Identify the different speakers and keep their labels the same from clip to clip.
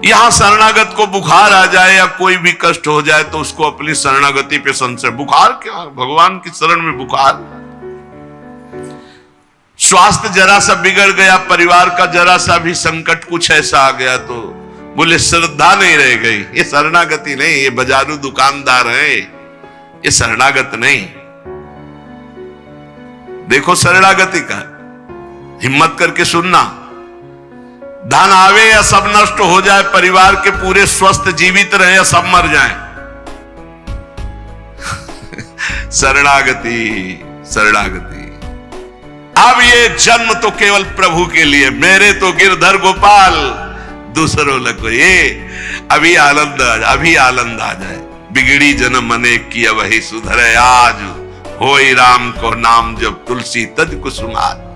Speaker 1: यहां शरणागत को बुखार आ जाए या कोई भी कष्ट हो जाए तो उसको अपनी शरणागति पे संशय। बुखार क्या, भगवान की शरण में बुखार। स्वास्थ्य जरा सा बिगड़ गया, परिवार का जरा सा भी संकट कुछ ऐसा आ गया तो बोले श्रद्धा नहीं रह गई। ये शरणागति नहीं, ये बाजारू दुकानदार है, ये शरणागत नहीं। देखो शरणागति का हिम्मत करके सुनना। धन आवे या सब नष्ट हो जाए, परिवार के पूरे स्वस्थ जीवित रहे या सब मर जाएं, शरणागति शरणागति। अब ये जन्म तो केवल प्रभु के लिए, मेरे तो गिरधर गोपाल दूसरों लग। ये अभी आनंद आ जाए। बिगड़ी जन्म अनेक की वही सुधरे आज, होई राम को नाम जब तुलसी तज कुसुमार।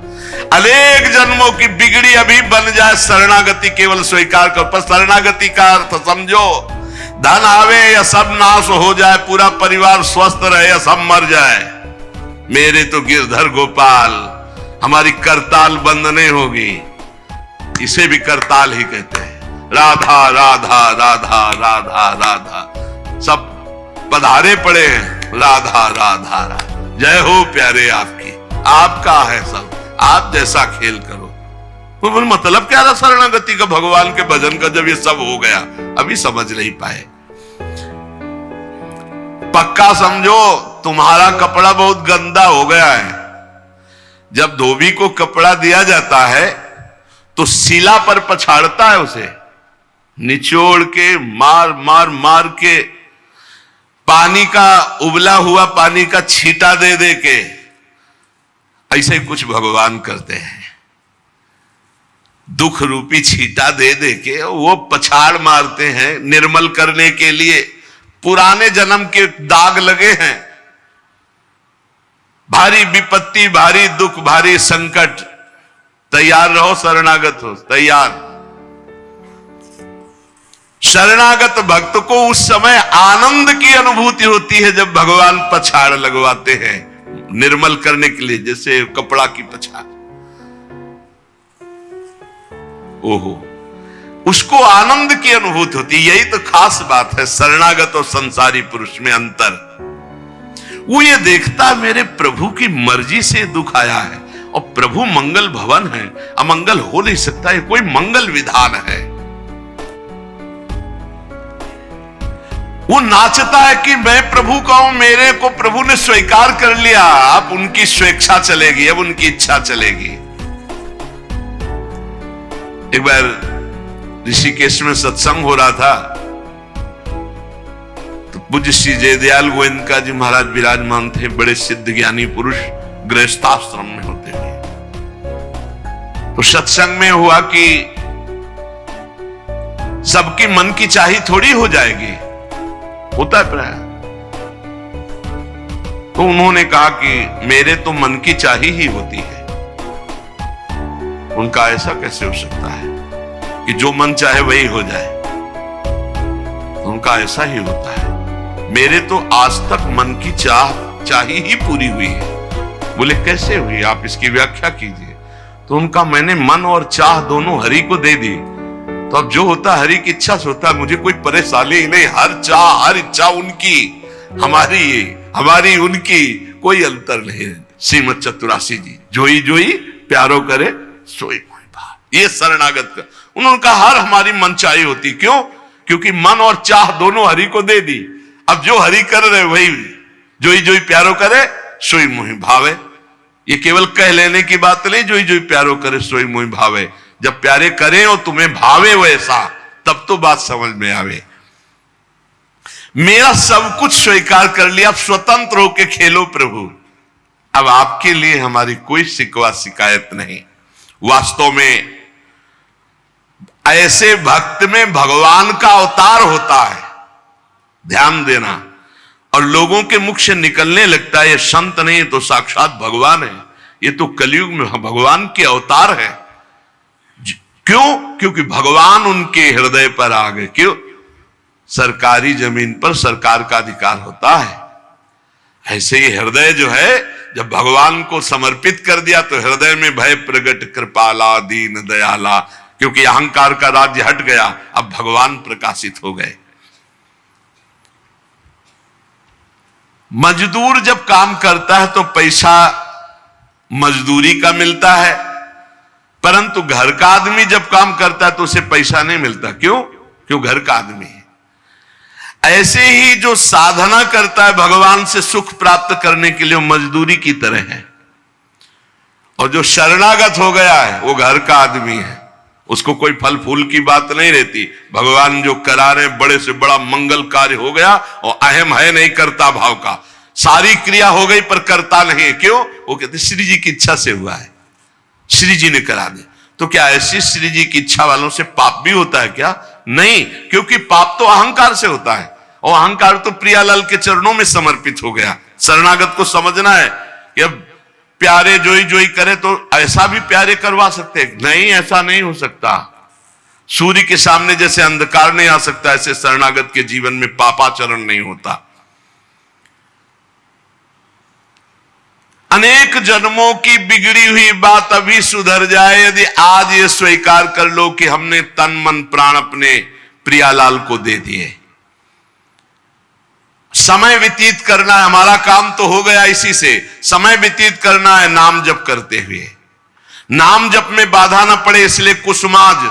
Speaker 1: अनेक जन्मों की बिगड़ी अभी बन जाए, शरणागति केवल स्वीकार कर। पर शरणागति का अर्थ समझो, धन आवे या सब नाश हो जाए, पूरा परिवार स्वस्थ रहे या सब मर जाए, मेरे तो गिरधर गोपाल, हमारी करताल बंद नहीं होगी। इसे भी करताल ही कहते हैं। राधा राधा राधा राधा राधा, सब पधारे पड़े हैं। राधा राधा राधा, जय हो प्यारे आपकी, आपका है सब, आप जैसा खेल करो। तो बोल मतलब क्या था शरणागति का, भगवान के भजन का, जब ये सब हो गया अभी समझ नहीं पाए। पक्का समझो, तुम्हारा कपड़ा बहुत गंदा हो गया है। जब धोबी को कपड़ा दिया जाता है तो शिला पर पछाड़ता है, उसे निचोड़ के मार मार मार के, पानी का उबला हुआ पानी का छींटा दे दे के, ऐसे कुछ भगवान करते हैं। दुख रूपी छींटा दे दे के वो पछाड़ मारते हैं निर्मल करने के लिए। पुराने जन्म के दाग लगे हैं, भारी विपत्ति, भारी दुख, भारी संकट, तैयार रहो, शरणागत हो, तैयार। शरणागत भक्त को उस समय आनंद की अनुभूति होती है जब भगवान पछाड़ लगवाते हैं निर्मल करने के लिए, जैसे कपड़ा की पछाड़। ओहो, उसको आनंद की अनुभूति होती है। यही तो खास बात है शरणागत और संसारी पुरुष में अंतर। वो ये देखता मेरे प्रभु की मर्जी से दुख आया है और प्रभु मंगल भवन है, अमंगल हो नहीं सकता, ये कोई मंगल विधान है। वो नाचता है कि मैं प्रभु का हूं, मेरे को प्रभु ने स्वीकार कर लिया, अब उनकी स्वेच्छा चलेगी, अब उनकी इच्छा चलेगी। एक बार ऋषिकेश में सत्संग हो रहा था तो पूज्य श्री जयदयाल गोविंदका जी महाराज विराजमान थे, बड़े सिद्ध ज्ञानी पुरुष, गृहस्थाश्रम में होते थे। तो सत्संग में हुआ कि सबकी मन की चाही थोड़ी हो जाएगी, होता है प्राय। तो उन्होंने कहा कि मेरे तो मन की चाही ही होती है। उनका ऐसा कैसे हो सकता है कि जो मन चाहे वही हो जाए? तो उनका ऐसा ही होता है, मेरे तो आज तक मन की चाही ही पूरी हुई है। बोले कैसे हुई, आप इसकी व्याख्या कीजिए। तो उनका मैंने मन और चाह दोनों हरि को दे दी, तो अब जो होता हरि की इच्छा से होता है, मुझे कोई परेशानी ही नहीं। हर चाह हर इच्छा उनकी, हमारी उनकी कोई अंतर नहीं। श्रीमद चतुरासी जी, जोई जोई प्यारो करे सोई मोहि भाव। ये शरणागत का उन्होंने कहा हर हमारी मनचाही होती। क्यों? क्योंकि मन और चाह दोनों हरि को दे दी। अब जो हरि कर रहे वही जोई जोई प्यारो करे सोई मोहि भावे। ये केवल कह लेने की बात नहीं, जोई जोई प्यारो करे सोई मोहि भावे। जब प्यारे करें और तुम्हें भावे वैसा, तब तो बात समझ में आवे। मेरा सब कुछ स्वीकार कर लिया, अब स्वतंत्र होके खेलो प्रभु। अब आपके लिए हमारी कोई शिकवा शिकायत नहीं। वास्तव में ऐसे भक्त में भगवान का अवतार होता है, ध्यान देना। और लोगों के मुख से निकलने लगता है ये संत नहीं, तो साक्षात भगवान है, ये तो कलयुग में भगवान के अवतार है। क्यों? क्योंकि भगवान उनके हृदय पर आ गए। क्यों? सरकारी जमीन पर सरकार का अधिकार होता है। ऐसे ही हृदय जो है, जब भगवान को समर्पित कर दिया तो हृदय में भय प्रगट कृपाला दीन दयाला, क्योंकि अहंकार का राज्य हट गया, अब भगवान प्रकाशित हो गए। मजदूर जब काम करता है तो पैसा मजदूरी का मिलता है, परंतु घर का आदमी जब काम करता है तो उसे पैसा नहीं मिलता। क्यों? क्यों? घर का आदमी है। ऐसे ही जो साधना करता है भगवान से सुख प्राप्त करने के लिए, मजदूरी की तरह है। और जो शरणागत हो गया है वो घर का आदमी है, उसको कोई फल फूल की बात नहीं रहती। भगवान जो करा रहे बड़े से बड़ा मंगल कार्य हो गया और अहम है नहीं करता भाव का, सारी क्रिया हो गई पर करता नहीं। क्यों? वो कहते श्री जी की इच्छा से हुआ है, श्री जी ने करा दिया। तो क्या ऐसी श्री जी की इच्छा वालों से पाप भी होता है क्या? नहीं, क्योंकि पाप तो अहंकार से होता है और अहंकार तो प्रियालाल के चरणों में समर्पित हो गया। शरणागत को समझना है कि अब प्यारे जोई जोई करे तो ऐसा भी प्यारे करवा सकते हैं? नहीं, ऐसा नहीं हो सकता। सूर्य के सामने जैसे अंधकार नहीं आ सकता, ऐसे शरणागत के जीवन में पापाचरण नहीं होता। अनेक जन्मों की बिगड़ी हुई बात अभी सुधर जाए यदि आज ये स्वीकार कर लो कि हमने तन मन प्राण अपने प्रियालाल को दे दिए। समय व्यतीत करना है, हमारा काम तो हो गया इसी से। समय व्यतीत करना है नाम जप करते हुए, नाम जप में बाधा न पड़े इसलिए कुसुमाज,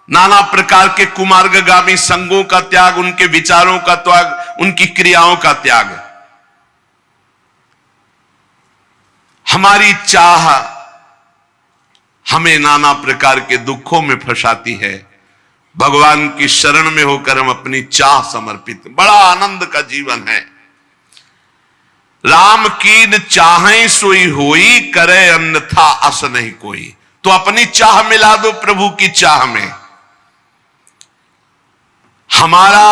Speaker 1: नाना प्रकार के कुमार्गगामी संगों का त्याग, उनके विचारों का त्याग, उनकी क्रियाओं का त्याग। हमारी चाह हमें नाना प्रकार के दुखों में फंसाती है। भगवान की शरण में होकर हम अपनी चाह समर्पित, बड़ा आनंद का जीवन है। राम कीन चाहें सोई होई, करे अन्यथा अस नहीं कोई। तो अपनी चाह मिला दो प्रभु की चाह में। हमारा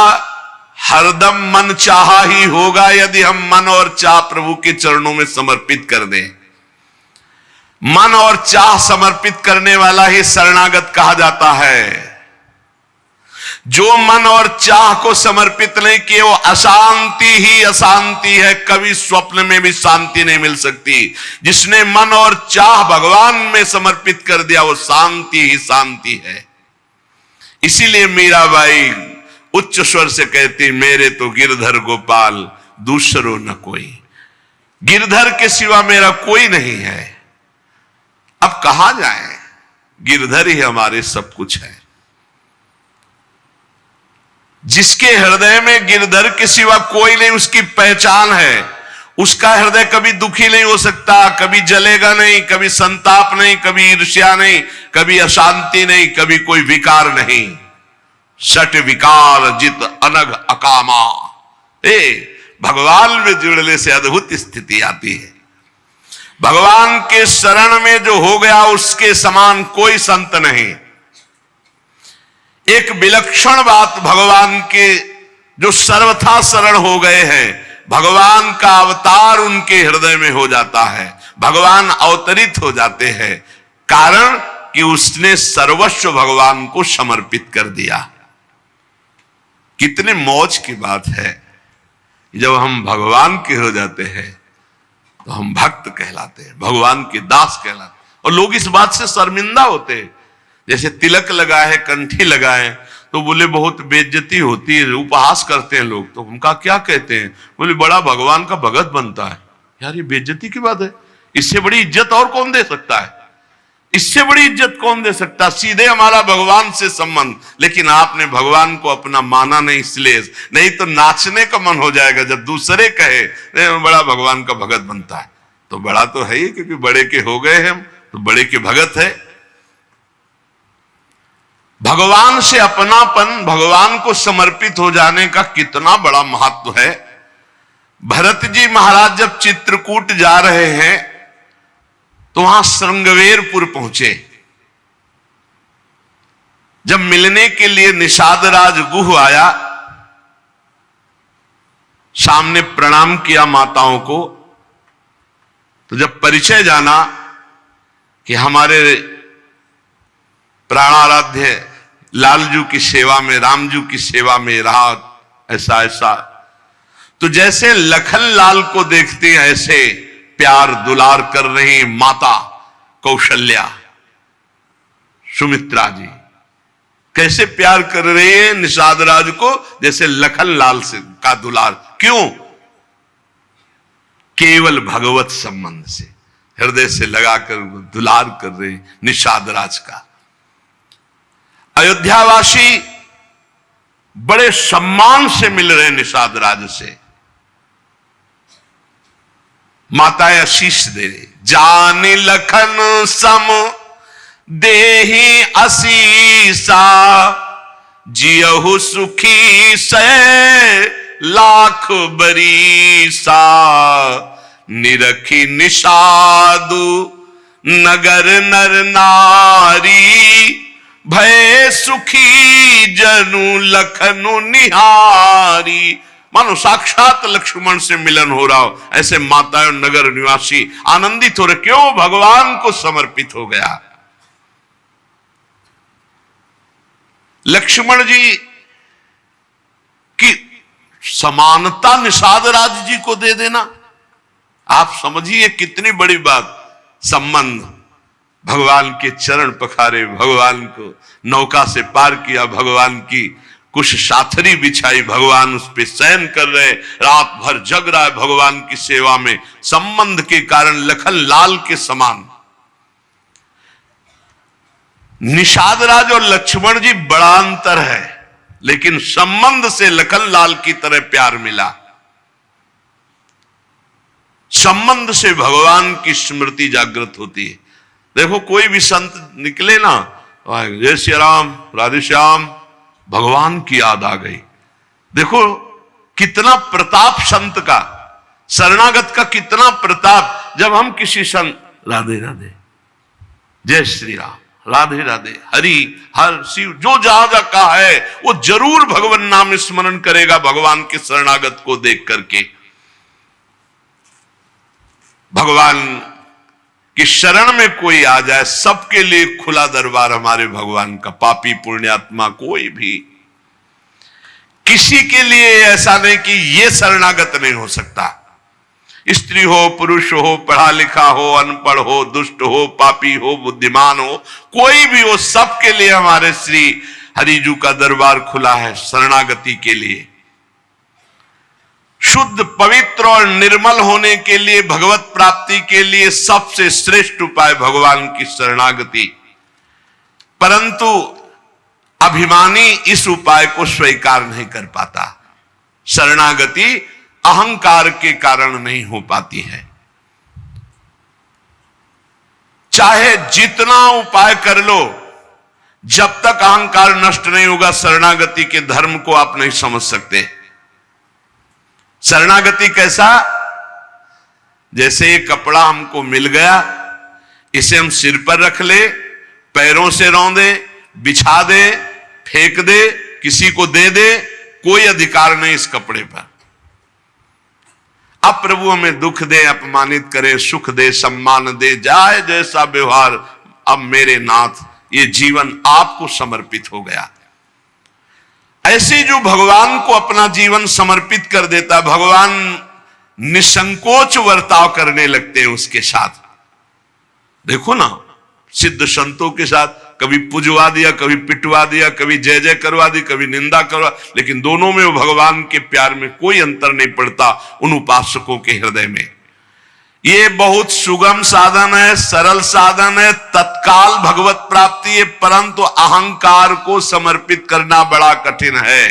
Speaker 1: हरदम मन चाहा ही होगा यदि हम मन और चाह प्रभु के चरणों में समर्पित कर दें। मन और चाह समर्पित करने वाला ही शरणागत कहा जाता है। जो मन और चाह को समर्पित नहीं किए वो अशांति ही अशांति है, कभी स्वप्न में भी शांति नहीं मिल सकती। जिसने मन और चाह भगवान में समर्पित कर दिया वो शांति ही शांति है। इसीलिए मीराबाई उच्च स्वर से कहती, मेरे तो गिरधर गोपाल दूसरो न कोई। गिरधर के सिवा मेरा कोई नहीं है। अब कहां जाए? गिरधर ही हमारे सब कुछ है। जिसके हृदय में गिरधर के सिवा कोई नहीं, उसकी पहचान है। उसका हृदय कभी दुखी नहीं हो सकता, कभी जलेगा नहीं, कभी संताप नहीं, कभी ईर्ष्या नहीं, कभी अशांति नहीं, कभी कोई विकार नहीं। सट विकार जित अनग अकामा। भगवान में जुड़ने से अद्भुत स्थिति आती है। भगवान के शरण में जो हो गया उसके समान कोई संत नहीं। एक विलक्षण बात, भगवान के जो सर्वथा शरण हो गए हैं, भगवान का अवतार उनके हृदय में हो जाता है। भगवान अवतरित हो जाते हैं, कारण कि उसने सर्वस्व भगवान को समर्पित कर दिया। कितने मौज की बात है, जब हम भगवान के हो जाते हैं तो हम भक्त कहलाते हैं, भगवान के दास कहलाते हैं। और लोग इस बात से शर्मिंदा होते हैं। जैसे तिलक लगाए है, कंठी लगाए तो बोले बहुत बेइज्जती होती है, उपहास करते हैं लोग। तो उनका क्या कहते हैं? बोले बड़ा भगवान का भगत बनता है। यार ये बेइज्जती की बात है। इससे बड़ी इज्जत और कौन दे सकता है? इससे बड़ी इज्जत कौन दे सकता? सीधे हमारा भगवान से संबंध। लेकिन आपने भगवान को अपना माना नहीं, इसलिए नहीं तो नाचने का मन हो जाएगा जब दूसरे कहे बड़ा भगवान का भगत बनता है। तो बड़ा तो है ही, क्योंकि बड़े के हो गए हम तो बड़े के भगत है। भगवान से अपनापन, भगवान को समर्पित हो जाने का कितना बड़ा महत्व है। भरत जी महाराज जब चित्रकूट जा रहे हैं तो वहां श्रृंगवेरपुर पहुंचे। जब मिलने के लिए निषादराज गुह आया, सामने प्रणाम किया माताओं को। तो जब परिचय जाना कि हमारे प्राणाराध्य लालजू की सेवा में, रामजू की सेवा में रहा, ऐसा ऐसा, तो जैसे लखन लाल को देखते हैं ऐसे प्यार दुलार कर रही माता कौशल्या, सुमित्रा जी, कैसे प्यार कर रही है निषाद राज को, जैसे लखन लाल से का दुलार। क्यों? केवल भगवत संबंध से, हृदय से लगाकर दुलार कर रहे हैं निषाद राज का। अयोध्यावासी बड़े सम्मान से मिल रहे निषाद राज से। माताएं आशीष दे रही, जानी लखन सम देहि असीसा, जियहु सुखी से लाख बरीसा, निरखी निषादु नगर नर नारी, भय सुखी जनु लखनु निहारी। मानो साक्षात लक्ष्मण से मिलन हो रहा हो, ऐसे माताएं नगर निवासी आनंदित हो रहे। क्यों? भगवान को समर्पित हो गया। लक्ष्मण जी की समानता निषाद राज जी को दे देना, आप समझिए कितनी बड़ी बात। संबंध, भगवान के चरण पखारे, भगवान को नौका से पार किया, भगवान की कुछ साथरी बिछाई, भगवान उस पे शयन कर रहे, रात भर जग रहा है भगवान की सेवा में। संबंध के कारण लखन लाल के समान। निषाद राज और लक्ष्मण जी बड़ा अंतर है, लेकिन संबंध से लखन लाल की तरह प्यार मिला। संबंध से भगवान की स्मृति जागृत होती है। देखो कोई भी संत निकले ना, जय श्री राम, राधे श्याम, भगवान की याद आ गई। देखो कितना प्रताप संत का, शरणागत का कितना प्रताप। जब हम किसी संत, राधे राधे, जय श्री राम, राधे राधे, हरि हर शिव, जो जहां जा का है वो जरूर भगवान नाम स्मरण करेगा भगवान के शरणागत को देख करके। भगवान कि शरण में कोई आ जाए, सबके लिए खुला दरबार हमारे भगवान का। पापी पुण्यात्मा कोई भी, किसी के लिए ऐसा नहीं कि ये शरणागत नहीं हो सकता। स्त्री हो, पुरुष हो, पढ़ा लिखा हो, अनपढ़ हो, दुष्ट हो, पापी हो, बुद्धिमान हो, कोई भी हो, सबके लिए हमारे श्री हरिजू का दरबार खुला है शरणागति के लिए। शुद्ध, पवित्र और निर्मल होने के लिए, भगवत प्राप्ति के लिए सबसे श्रेष्ठ उपाय भगवान की शरणागति। परंतु अभिमानी इस उपाय को स्वीकार नहीं कर पाता। शरणागति अहंकार के कारण नहीं हो पाती है। चाहे जितना उपाय कर लो, जब तक अहंकार नष्ट नहीं होगा, शरणागति के धर्म को आप नहीं समझ सकते। शरणागति कैसा? जैसे ये कपड़ा हमको मिल गया, इसे हम सिर पर रख ले, पैरों से रौंदे, बिछा दे, फेंक दे, किसी को दे दे, कोई अधिकार नहीं इस कपड़े पर। अब प्रभु हमें दुख दे, अपमानित करे, सुख दे, सम्मान दे, जाए जैसा व्यवहार, अब मेरे नाथ ये जीवन आपको समर्पित हो गया। ऐसे जो भगवान को अपना जीवन समर्पित कर देता, भगवान निसंकोच वर्ताव करने लगते हैं उसके साथ। देखो ना, सिद्ध संतों के साथ कभी पुजवा दिया, कभी पिटवा दिया, कभी जय जय करवा दी, कभी निंदा करवा, लेकिन दोनों में वो भगवान के प्यार में कोई अंतर नहीं पड़ता उन उपासकों के हृदय में। ये बहुत सुगम साधन है, सरल साधन है, तत्काल भगवत प्राप्ति है, परंतु अहंकार को समर्पित करना बड़ा कठिन है।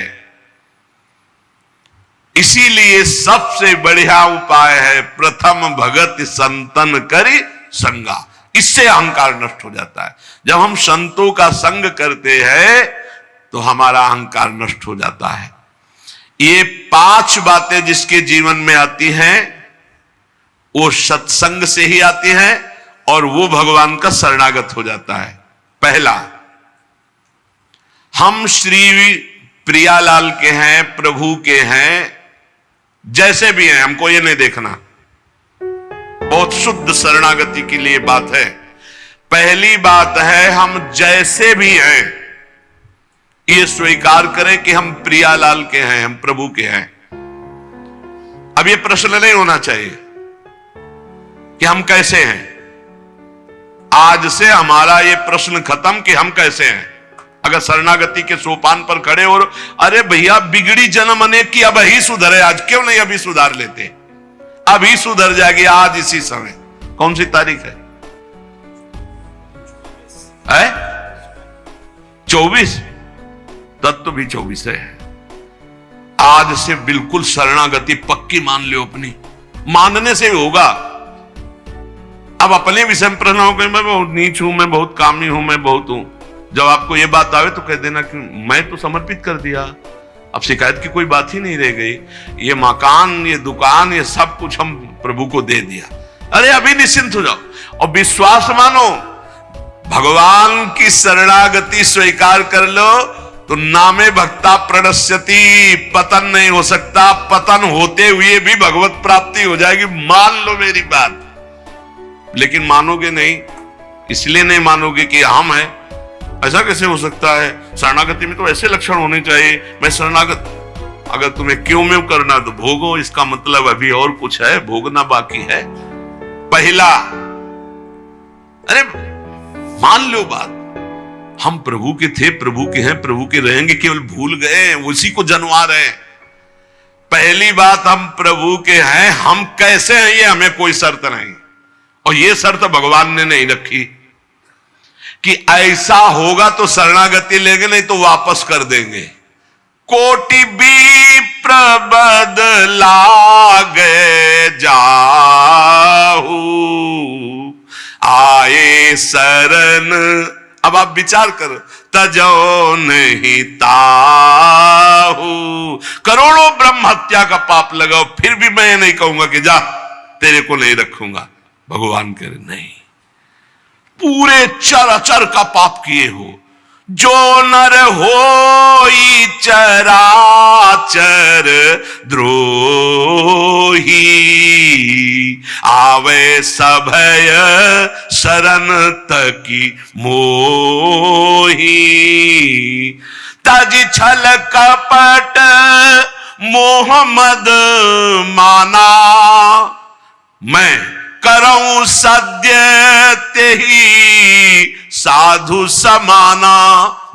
Speaker 1: इसीलिए सबसे बढ़िया उपाय है प्रथम भगत संतन करी संगा। इससे अहंकार नष्ट हो जाता है। जब हम संतों का संग करते हैं तो हमारा अहंकार नष्ट हो जाता है। ये 5 बातें जिसके जीवन में आती हैं वो सत्संग से ही आती हैं और वो भगवान का शरणागत हो जाता है। पहला, हम श्री प्रियालाल के हैं, प्रभु के हैं, जैसे भी हैं, हमको ये नहीं देखना। बहुत शुद्ध शरणागति के लिए बात है। पहली बात है हम जैसे भी हैं ये स्वीकार करें कि हम प्रियालाल के हैं, हम प्रभु के हैं। अब ये प्रश्न नहीं होना चाहिए कि हम कैसे हैं। आज से हमारा ये प्रश्न खत्म कि हम कैसे हैं, अगर शरणागति के सोपान पर खड़े हो, अरे भैया बिगड़ी जन्म अनेक की, अब ही सुधरे, आज क्यों नहीं अभी सुधार लेते? अभी सुधर जाएगी आज इसी समय। कौन सी तारीख है? 24। तत्व भी 24 है। आज से बिल्कुल शरणागति पक्की मान लो अपनी, मानने से होगा। अब अपने विषय में प्रश्न हो गए, मैं बहुत नीच हूं, मैं बहुत कामी हूं, मैं बहुत हूं। जब आपको यह बात आवे तो कह देना कि मैं तो समर्पित कर दिया, अब शिकायत की कोई बात ही नहीं रह गई। ये मकान, ये दुकान, ये सब कुछ हम प्रभु को दे दिया। अरे अभी निश्चिंत हो जाओ और विश्वास मानो, भगवान की शरणागति स्वीकार कर लो तो नामे भक्ता प्रणश्यति, पतन नहीं हो सकता। पतन होते हुए भी भगवत प्राप्ति हो जाएगी, मान लो मेरी बात। लेकिन मानोगे नहीं, इसलिए नहीं मानोगे कि हम हैं। ऐसा कैसे हो सकता है? शरणागति में तो ऐसे लक्षण होने चाहिए। मैं शरणागत, अगर तुम्हें क्यों में करना तो भोगो, इसका मतलब अभी और कुछ है, भोगना बाकी है। पहला, अरे मान लो बात, हम प्रभु के थे, प्रभु के हैं, प्रभु के रहेंगे, केवल भूल गए, उसी को जनवा रहे हैं। पहली बात, हम प्रभु के हैं, हम कैसे हैं ये हमें कोई शर्त नहीं, और ये शर्त भगवान ने नहीं रखी कि ऐसा होगा तो शरणागति लेंगे, नहीं तो वापस कर देंगे। कोटि विप्र बदलागे जाहू, आए शरण। अब आप विचार करो, तजो नहीं ताहू, करोड़ों ब्रह्म हत्या का पाप लगाओ, फिर भी मैं नहीं कहूंगा कि जा तेरे को नहीं रखूंगा। भगवान कह रहे नहीं, पूरे चराचर का पाप किए हो, जो नर होई चराचर द्रोही, आवे सभय शरण तकी मोही। तज छल कपट मोह मद माना, मैं करऊं सद्य तेहि साधु समाना।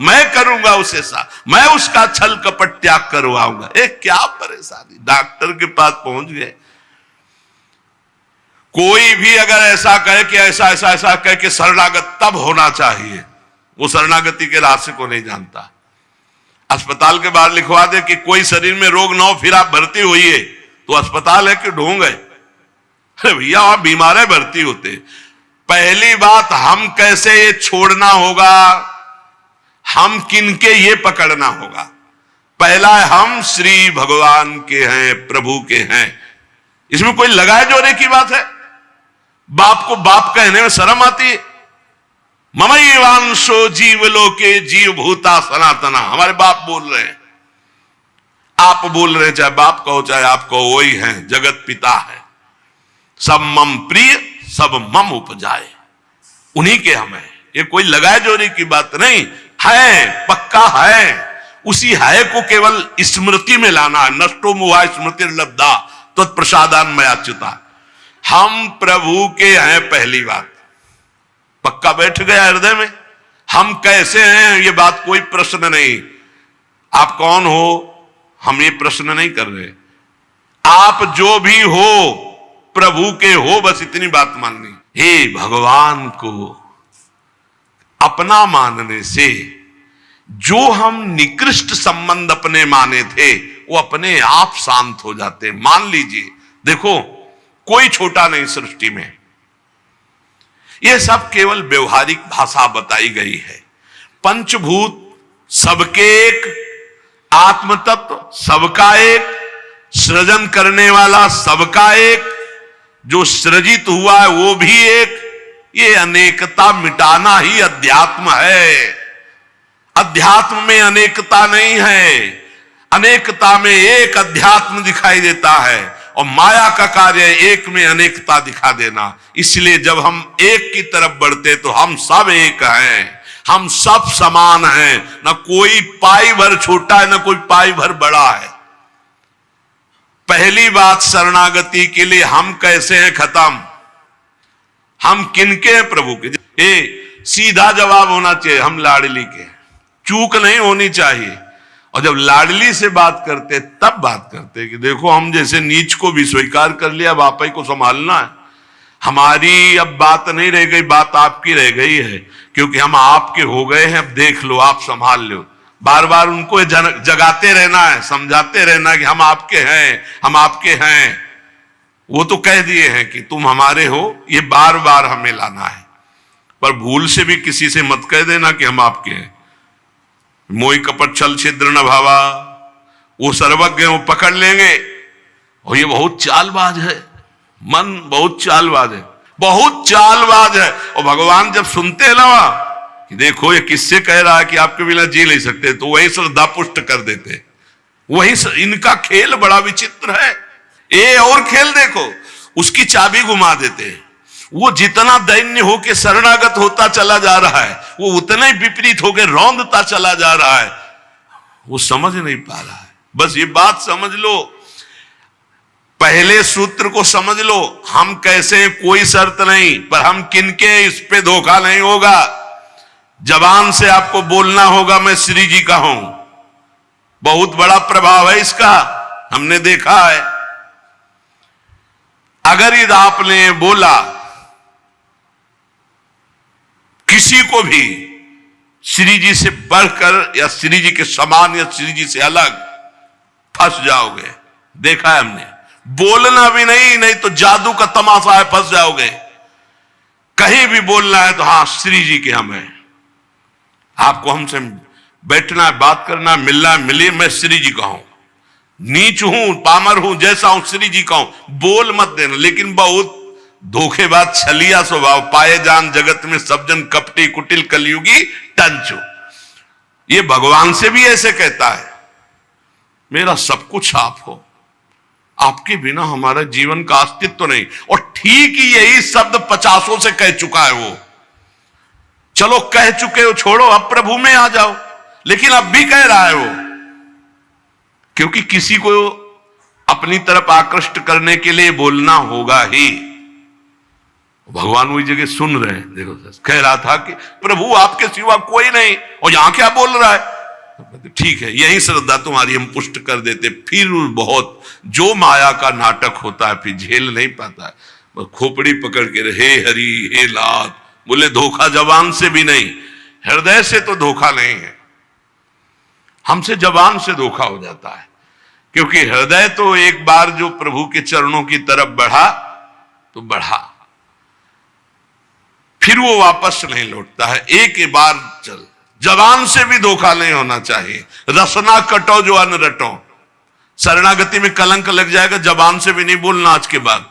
Speaker 1: मैं करूंगा उसे मैं उसका छल कपट त्याग करवाऊंगा। क्या परेशानी, डॉक्टर के पास पहुंच गए। कोई भी अगर ऐसा कहे कि ऐसा ऐसा ऐसा कहे कि शरणागत तब होना चाहिए, वो शरणागति के रास्ते को नहीं जानता। अस्पताल के बाहर लिखवा दे कि कोई शरीर में रोग न हो फिर आप भर्ती होइए, तो अस्पताल है कि ढोंग है? अरे भैया वहां बीमार भर्ती होते। पहली बात, हम कैसे ये छोड़ना होगा, हम किनके ये पकड़ना होगा। पहला है, हम श्री भगवान के हैं, प्रभु के हैं। इसमें कोई लगाए जोड़े की बात है? बाप को बाप कहने में शर्म आती है। ममैवांशो जीवलोके जीव भूता सनातना, हमारे बाप बोल रहे हैं, आप बोल रहे हैं, चाहे बाप कहो चाहे आप कहो, वही हैं, जगत पिता है। सब मम प्रिय, सब मम उपजाए, उन्हीं के हम हैं। ये कोई लगाए जोड़ी की बात नहीं है, पक्का है। उसी है को केवल स्मृति में लाना है। नष्टो मुहा स्मृति लब्धा तत्प्रसादान मयाच्युता। हम प्रभु के हैं, पहली बात पक्का बैठ गया हृदय में। हम कैसे हैं ये बात कोई प्रश्न नहीं। आप कौन हो हम ये प्रश्न नहीं कर रहे। आप जो भी हो प्रभु के हो, बस इतनी बात माननी। हे भगवान को अपना मानने से जो हम निकृष्ट संबंध अपने माने थे वो अपने आप शांत हो जाते। मान लीजिए, देखो कोई छोटा नहीं सृष्टि में, यह सब केवल व्यवहारिक भाषा बताई गई है। पंचभूत सबके एक, आत्म तत्व सबका एक, सृजन करने वाला सबका एक, जो सृजित हुआ है वो भी एक। ये अनेकता मिटाना ही अध्यात्म है। अध्यात्म में अनेकता नहीं है, अनेकता में एक अध्यात्म दिखाई देता है, और माया का कार्य एक में अनेकता दिखा देना। इसलिए जब हम एक की तरफ बढ़ते तो हम सब एक हैं, हम सब समान हैं। ना कोई पाई भर छोटा है, ना कोई पाई भर बड़ा है। पहली बात, शरणागति के लिए हम कैसे हैं खत्म। हम किनके हैं? प्रभु के। सीधा जवाब होना चाहिए, हम लाडली के। चूक नहीं होनी चाहिए। और जब लाडली से बात करते तब बात करते कि देखो हम जैसे नीच को भी स्वीकार कर लिया, अब आप ही को संभालना है, हमारी अब बात नहीं रह गई, बात आपकी रह गई है, क्योंकि हम आपके हो गए हैं, अब देख लो, आप संभाल लो। बार बार उनको जगाते रहना है, समझाते रहना कि हम आपके हैं, हम आपके हैं। वो तो कह दिए हैं कि तुम हमारे हो, ये बार बार हमें लाना है, पर भूल से भी किसी से मत कह देना कि हम आपके हैं। मोई कपट छल छिद्र न भावा, वो सर्वज्ञ वो पकड़ लेंगे। और ये बहुत चालबाज है, मन बहुत चालबाज है, बहुत चालबाज है। और भगवान जब सुनते हैं ना कि देखो ये किससे कह रहा है कि आपके बिना जी नहीं सकते, तो वही श्रद्धा पुष्ट कर देते। वही इनका खेल बड़ा विचित्र है। ये और खेल देखो, उसकी चाबी घुमा देते हैं। वो जितना दैन्य होकर शरणागत होता चला जा रहा है, वो उतना ही विपरीत होकर रौंदता चला जा रहा है। वो समझ नहीं पा रहा है। बस ये बात समझ लो, पहले सूत्र को समझ लो, हम कैसे कोई शर्त नहीं, पर हम किनके, इस पे धोखा नहीं होगा। जबान से आपको बोलना होगा मैं श्री जी का हूं, बहुत बड़ा प्रभाव है इसका, हमने देखा है। अगर यदि आपने बोला किसी को भी श्री जी से बढ़कर या श्री जी के समान या श्री जी से अलग, फंस जाओगे। देखा है हमने, बोलना भी नहीं, नहीं तो जादू का तमाशा है, फंस जाओगे। कहीं भी बोलना है तो हाँ श्री जी के हम हैं, आपको हमसे बैठना है, बात करना है, मिलना है, मिलिए, मैं श्री जी का हूं, नीच हूं, पामर हूं, जैसा हूं श्री जी का हूं। बोल मत देना। लेकिन बहुत धोखेबाज छलिया स्वभाव, पाए जान जगत में सब जन कपटी कुटिल कलयुगी टंचो। ये भगवान से भी ऐसे कहता है, मेरा सब कुछ आप हो, आपके बिना हमारा जीवन का अस्तित्व नहीं। और ठीक ही यही शब्द 50 से कह चुका है वो। चलो कह चुके हो, छोड़ो, अब प्रभु में आ जाओ। लेकिन अब भी कह रहा है वो, क्योंकि किसी को अपनी तरफ आकृष्ट करने के लिए बोलना होगा ही। भगवान वही जगह सुन रहे हैं। देखो कह रहा था कि प्रभु आपके सिवा कोई नहीं, और यहां क्या बोल रहा है। ठीक है, यही श्रद्धा तुम्हारी हम पुष्ट कर देते। फिर बहुत जो माया का नाटक होता है, फिर झेल नहीं पाता है, खोपड़ी पकड़ के हे हरि हे लात बोले। धोखा जबान से भी नहीं, हृदय से तो धोखा नहीं है, हमसे जबान से धोखा हो जाता है। क्योंकि हृदय तो एक बार जो प्रभु के चरणों की तरफ बढ़ा तो बढ़ा, फिर वो वापस नहीं लौटता है। एक ही बार चल, जबान से भी धोखा नहीं होना चाहिए। रसना कटो जो अन्न रटो, शरणागति में कलंक लग जाएगा। जबान से भी नहीं बोलना आज के बाद,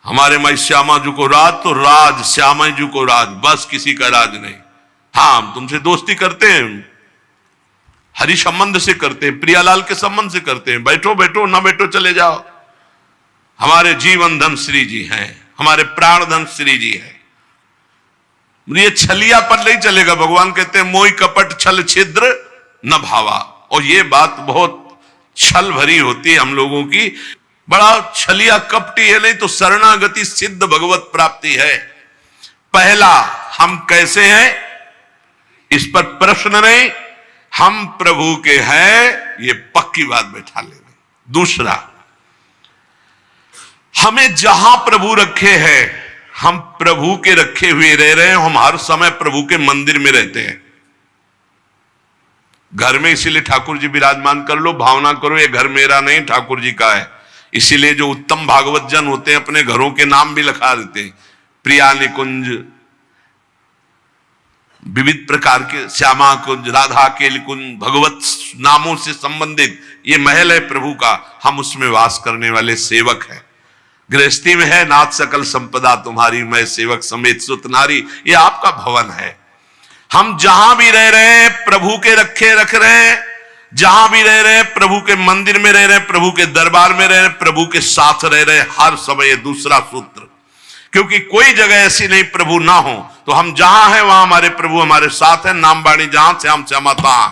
Speaker 1: हमारे माई श्यामा जी को राज तो राज, श्यामा जी को राज, बस किसी का राज नहीं। हाँ हम तुमसे दोस्ती करते हैं, हरि संबंध से करते हैं, प्रियालाल के संबंध से करते हैं, बैठो बैठो, ना बैठो चले जाओ। हमारे जीवन धन श्री जी हैं, हमारे प्राण धन श्री जी हैं। ये छलिया पर नहीं चलेगा। भगवान कहते हैं मोई कपट छल छिद्र न भावा। और ये बात बहुत छल भरी होती है हम लोगों की, बड़ा छलिया कपटी है। नहीं तो शरणागति सिद्ध भगवत प्राप्ति है। पहला, हम कैसे हैं इस पर प्रश्न नहीं, हम प्रभु के हैं ये पक्की बात बैठा लेंगे। दूसरा, हमें जहां प्रभु रखे हैं, हम प्रभु के रखे हुए रह रहे हैं। हम हर समय प्रभु के मंदिर में रहते हैं, घर में, इसीलिए ठाकुर जी विराजमान कर लो, भावना करो ये घर मेरा नहीं ठाकुर जी का है। इसीलिए जो उत्तम भागवत जन होते हैं अपने घरों के नाम भी लिखा देते हैं, प्रिया निकुंज, विविध प्रकार के श्यामा कुंज, राधा के कुंज, भगवत नामों से संबंधित ये महल है प्रभु का, हम उसमें वास करने वाले सेवक हैं। गृहस्थी में है नाथ सकल संपदा तुम्हारी, मैं सेवक समेत सुत नारी, ये आपका भवन है। हम जहां भी रह रहे हैं प्रभु के रखे रख रहे हैं, जहां भी रह रहे हैं प्रभु के मंदिर में रह रहे हैं, प्रभु के दरबार में रह रहे हैं, प्रभु के साथ रह रहे हैं हर समय। दूसरा सूत्र, क्योंकि कोई जगह ऐसी नहीं प्रभु ना हो, तो हम जहां हैं वहां हमारे प्रभु हमारे साथ हैं। नाम बाणी जहां श्याम श्यामा तहां।